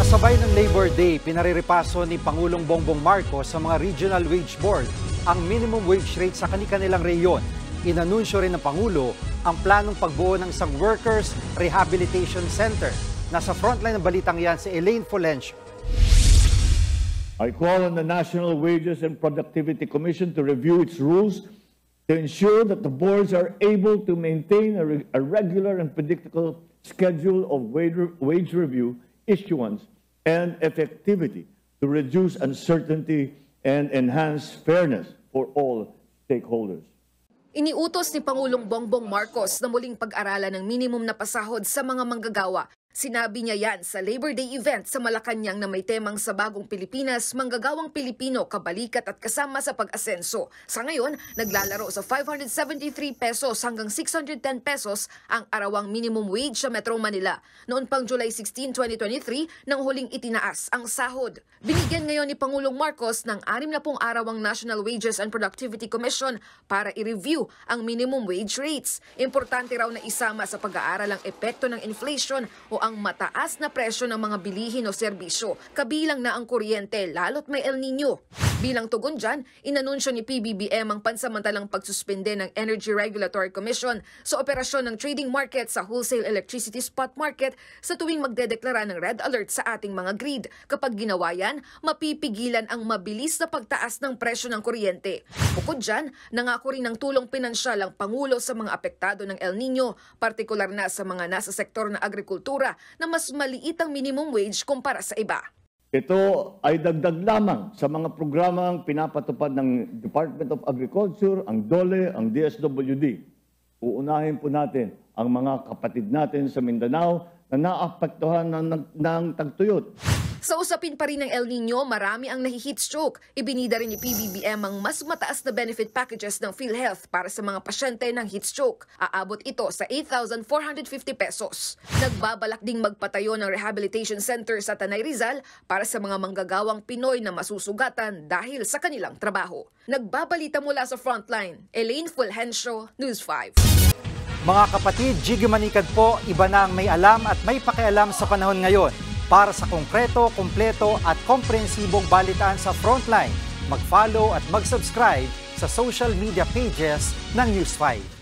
Kasabay ng Labor Day, pinariripaso ni Pangulong Bongbong Marcos sa mga Regional Wage Board ang minimum wage rate sa kani-kanilang reyon. Inanunsyo rin ng Pangulo ang planong pagbuo ng isang Workers Rehabilitation Center. Nasa frontline ng balitang yan si Elaine Fulencio. I call on the National Wages and Productivity Commission to review its rules to ensure that the boards are able to maintain a regular and predictable schedule of wage review, issuance, and effectivity to reduce uncertainty and enhance fairness for all stakeholders. Iniutos ni Pangulong Bongbong Marcos na muling pag-aralan ng minimum na pasahod sa mga manggagawa. Sinabi niya yan sa Labor Day event sa Malacanang na may temang sa Bagong Pilipinas, manggagawang Pilipino, kabalikat at kasama sa pag-asenso. Sa ngayon, naglalaro sa 573 pesos hanggang 610 pesos ang arawang minimum wage sa Metro Manila. Noon pang July 16, 2023, nang huling itinaas ang sahod. Binigyan ngayon ni Pangulong Marcos ng 60 arawang National Wages and Productivity Commission para i-review ang minimum wage rates. Importante raw na isama sa pag-aaral ang epekto ng inflation o ang mataas na presyo ng mga bilihin o serbisyo, kabilang na ang kuryente lalo't may El Nino. Bilang tugon dyan, inanunsyo ni PBBM ang pansamantalang pagsuspende ng Energy Regulatory Commission sa operasyon ng trading market sa wholesale electricity spot market sa tuwing magdedeklara ng red alert sa ating mga grid. Kapag ginawa yan, mapipigilan ang mabilis na pagtaas ng presyo ng kuryente. Bukod dyan, nangako rin ng tulong pinansyal ang Pangulo sa mga apektado ng El Nino, partikular na sa mga nasa sektor ng agrikultura na mas maliit ang minimum wage kumpara sa iba. Ito ay dagdag lamang sa mga programang pinapatupad ng Department of Agriculture, ang DOLE, ang DSWD. Uunahin po natin ang mga kapatid natin sa Mindanao na naapektuhan ng tagtuyot. Sa usapin pa rin ng El Nino, marami ang nahi-heat stroke. Ibinida rin ni PBBM ang mas mataas na benefit packages ng PhilHealth para sa mga pasyente ng heat stroke. Aabot ito sa 8,450 pesos. Nagbabalak ding magpatayo ng rehabilitation center sa Tanay Rizal para sa mga manggagawang Pinoy na masusugatan dahil sa kanilang trabaho. Nagbabalita mula sa Frontline, Elaine Fulencio, News 5. Mga kapatid, Jiggy Manikad po, iba na ang may alam at may pakialam sa panahon ngayon. Para sa konkreto, kumpleto at komprehensibong balitaan sa Frontline, mag-follow at mag-subscribe sa social media pages ng News 5.